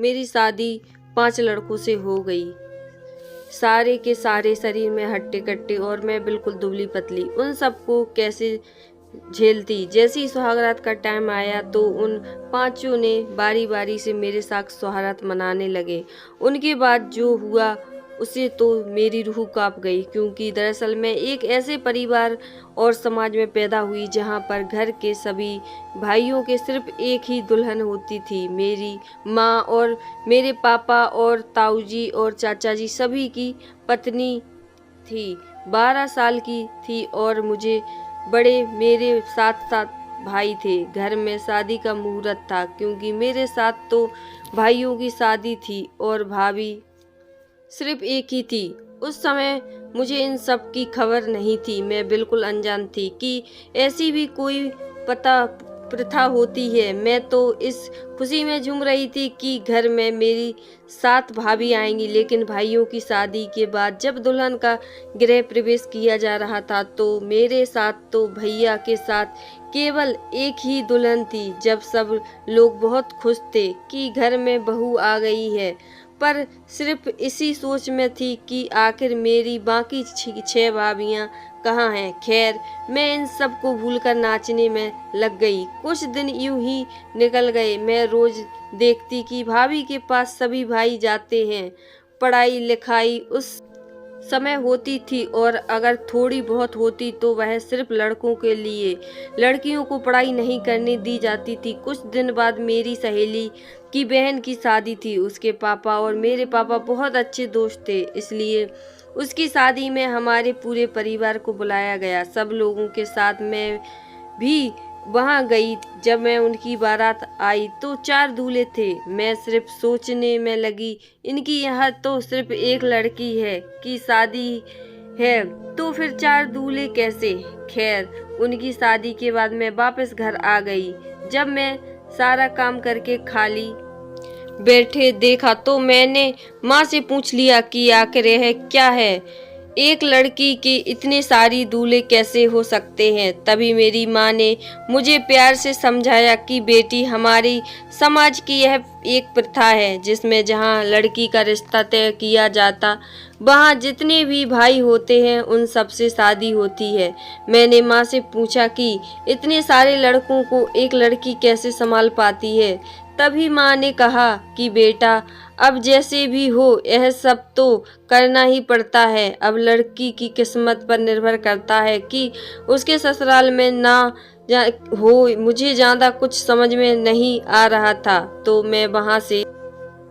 मेरी शादी 5 लड़कों से हो गई। सारे के सारे शरीर में हट्टे कट्टे और मैं बिल्कुल दुबली पतली। उन सबको कैसे झेलती। जैसे ही सुहागरात का टाइम आया तो उन 5 ने बारी बारी से मेरे साथ सुहागरात मनाने लगे। उनके बाद जो हुआ उसे तो मेरी रूह कांप गई, क्योंकि दरअसल मैं एक ऐसे परिवार और समाज में पैदा हुई जहां पर घर के सभी भाइयों के सिर्फ एक ही दुल्हन होती थी। मेरी माँ और मेरे पापा और ताऊजी और चाचा जी सभी की पत्नी थी। 12 साल की थी और मुझे बड़े मेरे साथ साथ भाई थे। घर में शादी का मुहूर्त था, क्योंकि मेरे साथ तो भाइयों की शादी थी और भाभी सिर्फ एक ही थी। उस समय मुझे इन सब की खबर नहीं थी। मैं बिल्कुल अनजान थी कि ऐसी भी कोई प्रथा होती है। मैं तो इस खुशी में झूम रही थी कि घर में मेरी 7 भाभी आएंगी। लेकिन भाइयों की शादी के बाद जब दुल्हन का गृह प्रवेश किया जा रहा था तो मेरे साथ तो भैया के साथ केवल एक ही दुल्हन थी। जब सब लोग बहुत खुश थे कि घर में बहू आ गई है, पर सिर्फ इसी सोच में थी कि आखिर मेरी बाकी 6 भाभियां कहाँ हैं। खैर, मैं इन सब को भूलकर नाचने में लग गई। कुछ दिन यूं ही निकल गए। मैं रोज देखती कि भाभी के पास सभी भाई जाते हैं। पढ़ाई लिखाई उस समय होती थी और अगर थोड़ी बहुत होती तो वह सिर्फ लड़कों के लिए। लड़कियों को पढ़ाई नहीं करने दी जाती थी। कुछ दिन बाद मेरी सहेली की बहन की शादी थी। उसके पापा और मेरे पापा बहुत अच्छे दोस्त थे, इसलिए उसकी शादी में हमारे पूरे परिवार को बुलाया गया। सब लोगों के साथ मैं भी वहां गई। जब मैं उनकी बारात आई तो 4 दूल्हे थे। मैं सिर्फ सोचने में लगी, इनकी यहाँ तो सिर्फ एक लड़की है की शादी है, तो फिर 4 दूल्हे कैसे। खैर, उनकी शादी के बाद मैं वापस घर आ गई। जब मैं सारा काम करके खाली बैठे देखा तो मैंने माँ से पूछ लिया कि आखिर यह क्या है, एक लड़की के इतने सारी दूल्हे कैसे हो सकते हैं। तभी मेरी माँ ने मुझे प्यार से समझाया कि बेटी, हमारी समाज की यह एक प्रथा है जिसमें जहाँ लड़की का रिश्ता तय किया जाता वहाँ जितने भी भाई होते हैं उन सबसे शादी होती है। मैंने माँ से पूछा कि इतने सारे लड़कों को एक लड़की कैसे संभाल पाती है। तभी माँ ने कहा कि बेटा, अब जैसे भी हो यह सब तो करना ही पड़ता है। अब लड़की की किस्मत पर निर्भर करता है कि उसके ससुराल में ना हो। मुझे ज़्यादा कुछ समझ में नहीं आ रहा था तो मैं वहाँ से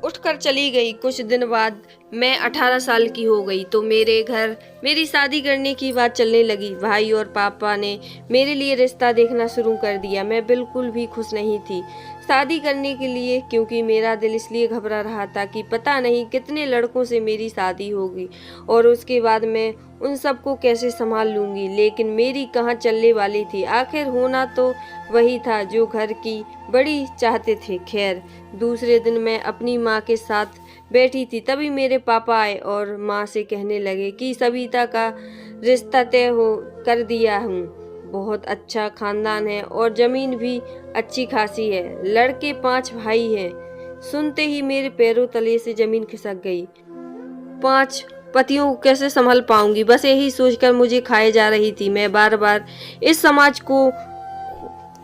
उठकर चली गई। कुछ दिन बाद मैं 18 साल की हो गई तो मेरे घर मेरी शादी करने की बात चलने लगी। भाई और पापा ने मेरे लिए रिश्ता देखना शुरू कर दिया। मैं बिल्कुल भी खुश नहीं थी शादी करने के लिए, क्योंकि मेरा दिल इसलिए घबरा रहा था कि पता नहीं कितने लड़कों से मेरी शादी होगी और उसके बाद मैं उन सबको कैसे संभाल लूंगी। लेकिन मेरी कहाँ चलने वाली थी। आखिर होना तो वही था जो घर की बड़ी चाहते थे। खैर, दूसरे दिन मैं अपनी माँ के साथ बैठी थी, तभी मेरे पापा आए और माँ से कहने लगे कि सविता का रिश्ता तय हो कर दिया हूँ। बहुत अच्छा खानदान है और जमीन भी अच्छी खासी है। लड़के 5 भाई हैं। सुनते ही मेरे पैरों तले से जमीन खिसक गई। 5 पतियों को कैसे संभाल पाऊंगी, बस यही सोचकर मुझे खाए जा रही थी। मैं बार बार इस समाज को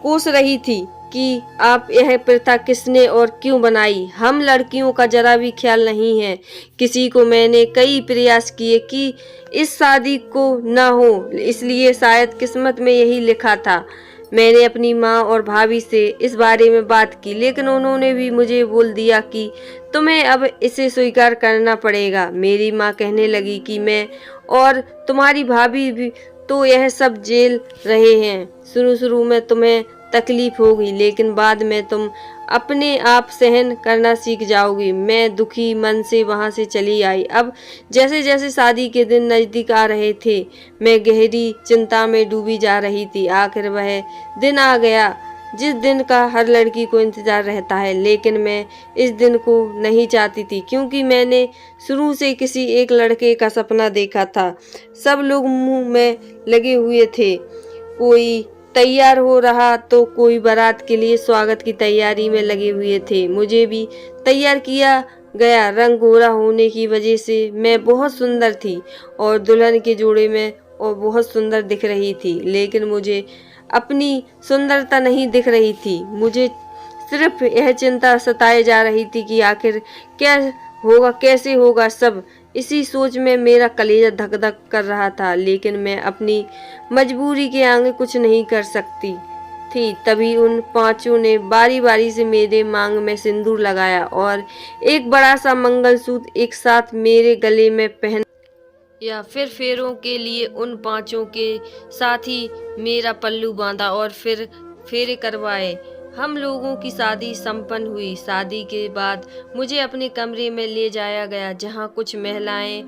कोस रही थी कि आप यह प्रथा किसने और क्यों बनाई। हम लड़कियों का जरा भी ख्याल नहीं है किसी को। मैंने कई प्रयास किए कि इस शादी को ना हो, इसलिए शायद किस्मत में यही लिखा था। मैंने अपनी माँ और भाभी से इस बारे में बात की, लेकिन उन्होंने भी मुझे बोल दिया कि तुम्हें अब इसे स्वीकार करना पड़ेगा। मेरी माँ कहने लगी कि मैं और तुम्हारी भाभी भी तो यह सब झेल रहे हैं। शुरू में तुम्हें तकलीफ होगी, लेकिन बाद में तुम अपने आप सहन करना सीख जाओगी। मैं दुखी मन से वहां से चली आई। अब जैसे जैसे शादी के दिन नजदीक आ रहे थे मैं गहरी चिंता में डूबी जा रही थी। आखिर वह दिन आ गया जिस दिन का हर लड़की को इंतजार रहता है, लेकिन मैं इस दिन को नहीं चाहती थी, क्योंकि मैंने शुरू से किसी एक लड़के का सपना देखा था। सब लोग मुंह में लगे हुए थे, कोई तैयार हो रहा तो कोई बारात के लिए स्वागत की तैयारी में लगे हुए थे। मुझे भी तैयार किया गया। रंग गोरा होने की वजह से मैं बहुत सुंदर थी और दुल्हन के जोड़े में और बहुत सुंदर दिख रही थी, लेकिन मुझे अपनी सुंदरता नहीं दिख रही थी। मुझे सिर्फ यह चिंता सताए जा रही थी कि आखिर क्या होगा, कैसे होगा सब। इसी सोच में मेरा कलेजा धक धक कर रहा था, लेकिन मैं अपनी मजबूरी के आगे कुछ नहीं कर सकती थी। तभी उन पांचों ने बारी बारी से मेरे मांग में सिंदूर लगाया और एक बड़ा सा मंगलसूत्र एक साथ मेरे गले में पहन या फिर फेरों के लिए उन पांचों के साथ ही मेरा पल्लू बांधा और फिर फेरे करवाए। हम लोगों की शादी संपन्न हुई। शादी के बाद मुझे अपने कमरे में ले जाया गया, जहां कुछ महिलाएं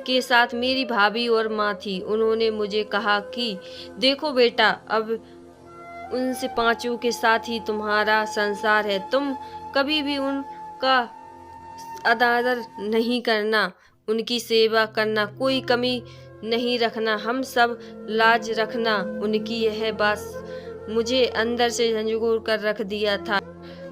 के साथ मेरी भाभी और माँ थी। उन्होंने मुझे कहा कि देखो बेटा, अब उनसे पांचों के साथ ही तुम्हारा संसार है। तुम कभी भी उनका अनादर नहीं करना, उनकी सेवा करना, कोई कमी नहीं रखना, हम सब लाज रखना। उनकी यह बात मुझे अंदर से झंझोर कर रख दिया था।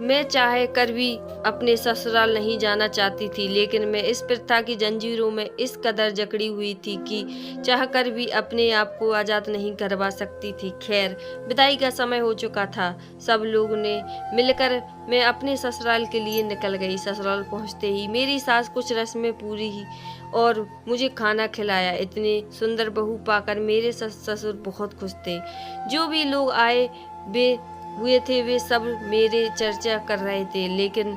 मैं चाहे कर भी अपने ससुराल नहीं जाना चाहती थी, लेकिन मैं इस प्रथा की जंजीरों में इस कदर जकड़ी हुई थी कि चाह कर भी अपने आप को आज़ाद नहीं करवा सकती थी। खैर, विदाई का समय हो चुका था। सब लोगों ने मिलकर मैं अपने ससुराल के लिए निकल गई। ससुराल पहुंचते ही मेरी सास कुछ रस्में पूरी ही और मुझे खाना खिलाया। इतने सुंदर बहू पाकर मेरे ससुर बहुत खुश थे। जो भी लोग आए हुए थे वे सब मेरे चर्चा कर रहे थे, लेकिन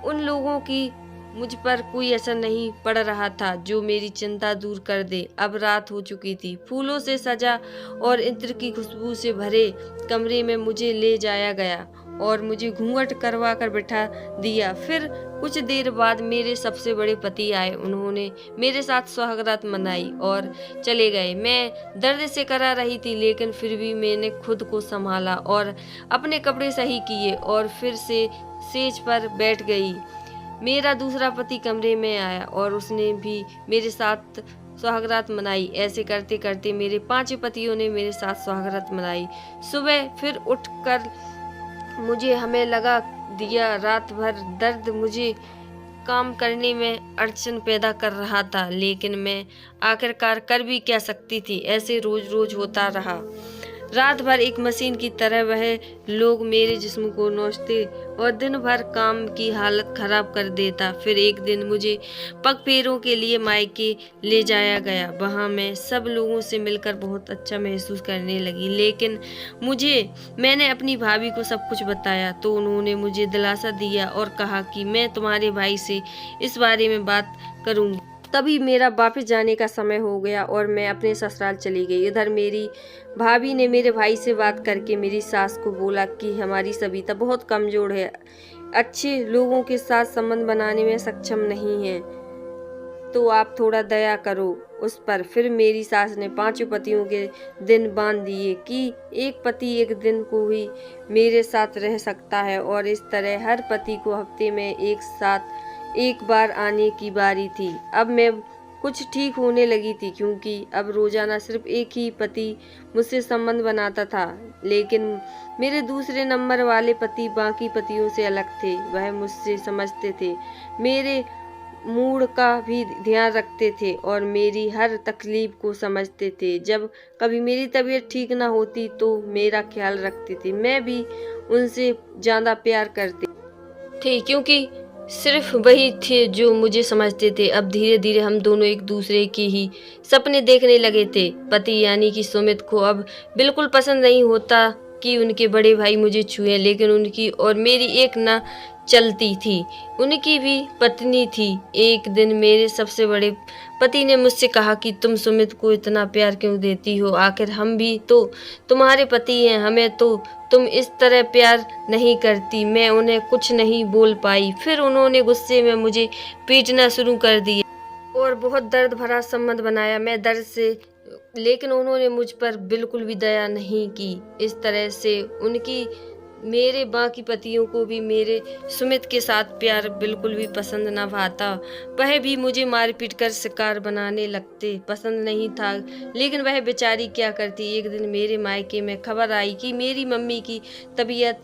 उन लोगों की मुझ पर कोई असर नहीं पड़ रहा था जो मेरी चिंता दूर कर दे। अब रात हो चुकी थी। फूलों से सजा और इत्र की खुशबू से भरे कमरे में मुझे ले जाया गया और मुझे घूंघट करवा कर बिठा दिया। फिर कुछ देर बाद मेरे सबसे बड़े पति आए। उन्होंने मेरे साथ सुहागरात मनाई और चले गए। मैं दर्द से करा रही थी, लेकिन फिर भी मैंने खुद को संभाला और अपने कपड़े सही किए और फिर से सेज पर बैठ गई। मेरा दूसरा पति कमरे में आया और उसने भी मेरे साथ सुहागरात मनाई। ऐसे करते करते मेरे 5 पतियों ने मेरे साथ सुहागरात मनाई। सुबह फिर उठकर मुझे हमें लगा दिया। रात भर दर्द मुझे काम करने में अड़चन पैदा कर रहा था, लेकिन मैं आखिरकार कर भी क्या सकती थी। ऐसे रोज रोज होता रहा। रात भर एक मशीन की तरह वह लोग मेरे जिस्म को नोचते और दिन भर काम की हालत खराब कर देता। फिर एक दिन मुझे पग फेरों के लिए मायके ले जाया गया। वहाँ मैं सब लोगों से मिलकर बहुत अच्छा महसूस करने लगी, लेकिन मैंने अपनी भाभी को सब कुछ बताया तो उन्होंने मुझे दिलासा दिया और कहा कि मैं तुम्हारे भाई से इस बारे में बात करूँगी। तभी मेरा वापस जाने का समय हो गया और मैं अपने ससुराल चली गई। इधर मेरी भाभी ने मेरे भाई से बात करके मेरी सास को बोला कि हमारी सविता बहुत कमज़ोर है, अच्छे लोगों के साथ संबंध बनाने में सक्षम नहीं है, तो आप थोड़ा दया करो उस पर। फिर मेरी सास ने 5 पतियों के दिन बांध दिए कि एक पति एक दिन को ही मेरे साथ रह सकता है और इस तरह हर पति को हफ्ते में एक साथ एक बार आने की बारी थी। अब मैं कुछ ठीक होने लगी थी, क्योंकि अब रोजाना सिर्फ एक ही पति मुझसे संबंध बनाता था, लेकिन मेरे दूसरे नंबर वाले पति बाकी पतियों से अलग थे। वह मुझसे समझते थे, मेरे मूड का भी ध्यान रखते थे और मेरी हर तकलीफ को समझते थे। जब कभी मेरी तबीयत ठीक ना होती तो मेरा ख्याल रखते थे। मैं भी उनसे ज़्यादा प्यार करती थी, क्योंकि सिर्फ वही थे जो मुझे समझते थे। अब धीरे धीरे हम दोनों एक दूसरे की ही सपने देखने लगे थे। पति यानी कि सुमित को अब बिल्कुल पसंद नहीं होता कि उनके बड़े भाई मुझे छुएं, लेकिन उनकी और मेरी एक ना चलती थी। उनकी भी पत्नी थी। एक दिन मेरे सबसे बड़े पति ने मुझसे कहा कि तुम सुमित को इतना प्यार क्यों देती हो, आखिर हम भी तो तुम्हारे पति हैं, हमें तो तुम इस तरह प्यार नहीं करती। मैं उन्हें कुछ नहीं बोल पाई। फिर उन्होंने गुस्से में मुझे पीटना शुरू कर दिया और बहुत दर्द भरा संबंध बनाया। मैं दर्द से, लेकिन उन्होंने मुझ पर बिल्कुल भी दया नहीं की। इस तरह से उनकी मेरे बाकी पतियों को भी मेरे सुमित के साथ प्यार बिल्कुल भी पसंद न भाता। वह भी मुझे मारपीट कर शिकार बनाने लगते, पसंद नहीं था। लेकिन वह बेचारी क्या करती। एक दिन मेरे मायके में खबर आई कि मेरी मम्मी की तबीयत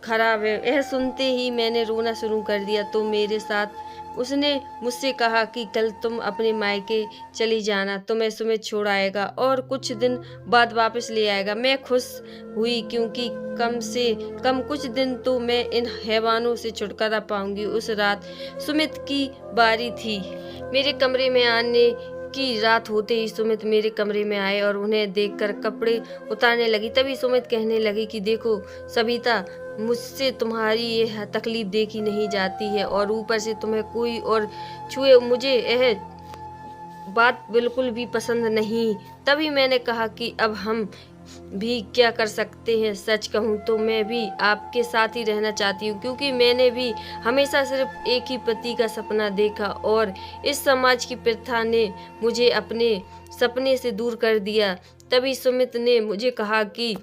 खराब है। यह सुनते ही मैंने रोना शुरू कर दिया। तो मेरे साथ उसने मुझसे कहा कि कल तुम अपने मायके चली जाना, तुम्हें सुमित छोड़ आएगा और कुछ दिन बाद वापस ले आएगा। मैं खुश हुई क्योंकि कम से कम कुछ दिन तो मैं इन हैवानों से छुटकारा पाऊंगी। उस रात सुमित की बारी थी। मेरे कमरे में आने की रात होते ही सुमित मेरे कमरे में आए और उन्हें देखकर कपड़े उतारने लगी। तभी सुमित कहने लगी कि देखो सविता, मुझसे तुम्हारी यह तकलीफ देखी नहीं जाती है और ऊपर से तुम्हें कोई और छुए, मुझे यह बात बिल्कुल भी पसंद नहीं। तभी मैंने कहा कि अब हम भी क्या कर सकते हैं। सच कहूँ तो मैं भी आपके साथ ही रहना चाहती हूँ, क्योंकि मैंने भी हमेशा सिर्फ एक ही पति का सपना देखा और इस समाज की प्रथा ने मुझे अपने सपने से दूर कर दिया। तभी सुमित ने मुझे कहा कि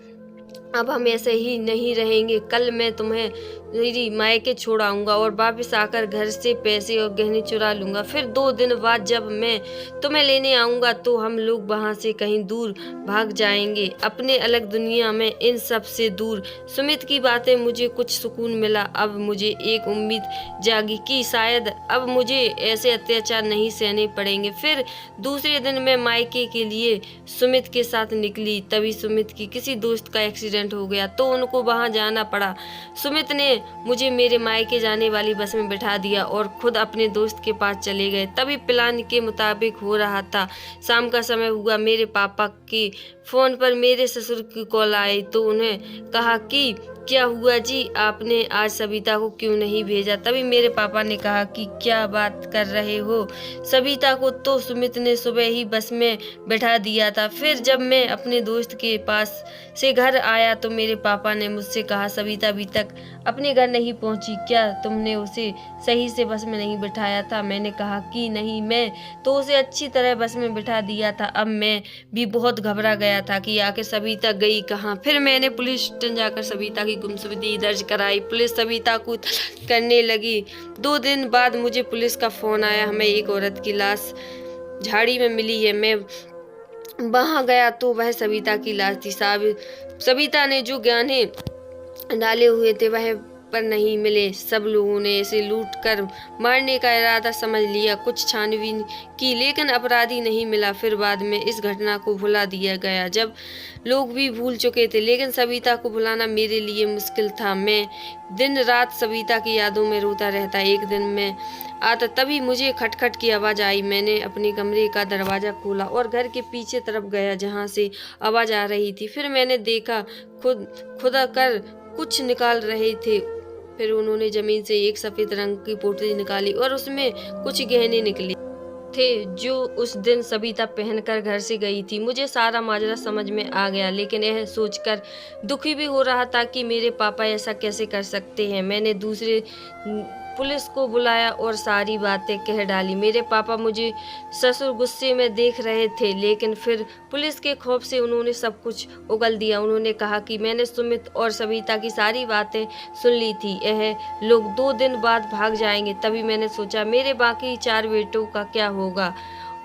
अब हम ऐसे ही नहीं रहेंगे। कल मैं तुम्हें मेरी मायके छोड़ आऊंगा और वापस आकर घर से पैसे और गहने चुरा लूंगा। फिर 2 दिन बाद जब मैं तुम्हें लेने आऊंगा तो हम लोग वहां से कहीं दूर भाग जाएंगे, अपने अलग दुनिया में, इन सब से दूर। सुमित की बातें मुझे कुछ सुकून मिला। अब मुझे एक उम्मीद जागी कि शायद अब मुझे ऐसे अत्याचार नहीं सहने पड़ेंगे। फिर दूसरे दिन मैं मायके के लिए सुमित के साथ निकली। तभी सुमित की किसी दोस्त का एक्सीडेंट हो गया तो उनको वहां जाना पड़ा। सुमित ने मुझे मेरे मायके जाने वाली बस में बिठा दिया और खुद अपने दोस्त के पास चले गए। तभी प्लान के मुताबिक हो रहा था। शाम का समय हुआ। मेरे पापा के फोन पर मेरे ससुर की कॉल आई तो उन्हें कहा कि क्या हुआ जी, आपने आज सविता को क्यों नहीं भेजा। तभी मेरे पापा ने कहा कि क्या बात कर रहे हो, सविता को तो सुमित ने सुबह ही बस में बैठा दिया था। फिर जब मैं अपने दोस्त के पास से घर आया तो मेरे पापा ने मुझसे कहा सविता अभी तक अपने घर नहीं पहुंची, क्या तुमने उसे सही से बस में नहीं बिठाया था। मैंने कहा कि नहीं, मैं तो उसे अच्छी तरह बस में बिठा दिया था। अब मैं भी बहुत घबरा गया था कि आखिर सविता गई कहाँ। फिर मैंने पुलिस स्टेशन जाकर सविता की गुमशुदगी दर्ज कराई। पुलिस सविता को तलाश करने लगी। 2 दिन बाद मुझे पुलिस का फोन आया, हमें एक औरत की लाश झाड़ी में मिली है। मैं वहां गया तो वह सविता की लाश थी। सविता ने जो गहने डाले हुए थे वह पर नहीं मिले। सब लोगों ने इसे लूट कर मारने का इरादा समझ लिया। कुछ छानबीन की लेकिन अपराधी नहीं मिला। फिर बाद में इस घटना को भुला दिया गया जब लोग भी भूल चुके थे। लेकिन सविता को भुलाना मेरे लिए मुश्किल था। मैं दिन रात सविता की यादों में रोता रहता। एक दिन मैं आता तभी मुझे खटखट की आवाज़ आई। मैंने अपने कमरे का दरवाज़ा खोला और घर के पीछे तरफ गया जहाँ से आवाज़ आ रही थी। फिर मैंने देखा खुदा कर कुछ निकाल रहे थे। फिर उन्होंने जमीन से एक सफेद रंग की पोटली निकाली और उसमें कुछ गहने निकले थे जो उस दिन सविता पहनकर घर से गई थी। मुझे सारा माजरा समझ में आ गया, लेकिन यह सोचकर दुखी भी हो रहा था कि मेरे पापा ऐसा कैसे कर सकते हैं। मैंने दूसरे पुलिस को बुलाया और सारी बातें कह डाली। मेरे पापा मुझे ससुर गुस्से में देख रहे थे, लेकिन फिर पुलिस के खौफ से उन्होंने सब कुछ उगल दिया। उन्होंने कहा कि मैंने सुमित और सविता की सारी बातें सुन ली थी, यह लोग 2 दिन बाद भाग जाएंगे। तभी मैंने सोचा मेरे बाकी 4 बेटों का क्या होगा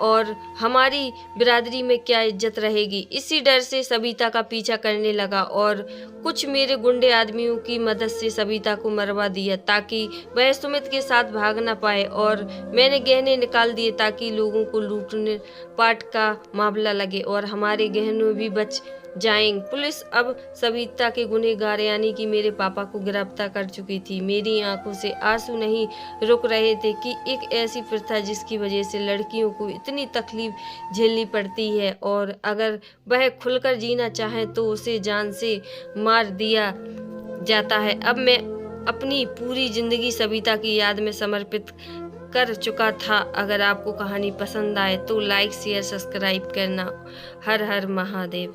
और हमारी बिरादरी में क्या इज्जत रहेगी। इसी डर से सविता का पीछा करने लगा और कुछ मेरे गुंडे आदमियों की मदद से सविता को मरवा दिया ताकि वह सुमित के साथ भाग न पाए। और मैंने गहने निकाल दिए ताकि लोगों को लूटने पाट का मामला लगे और हमारे गहनों भी बच जाएंगे। पुलिस अब सविता के गुनहगार यानी कि मेरे पापा को गिरफ्तार कर चुकी थी। मेरी आंखों से आंसू नहीं रुक रहे थे कि एक ऐसी प्रथा जिसकी वजह से लड़कियों को इतनी तकलीफ झेलनी पड़ती है और अगर वह खुलकर जीना चाहे तो उसे जान से मार दिया जाता है। अब मैं अपनी पूरी जिंदगी सविता की याद में समर्पित कर चुका था। अगर आपको कहानी पसंद आए तो लाइक शेयर सब्सक्राइब करना। हर हर महादेव।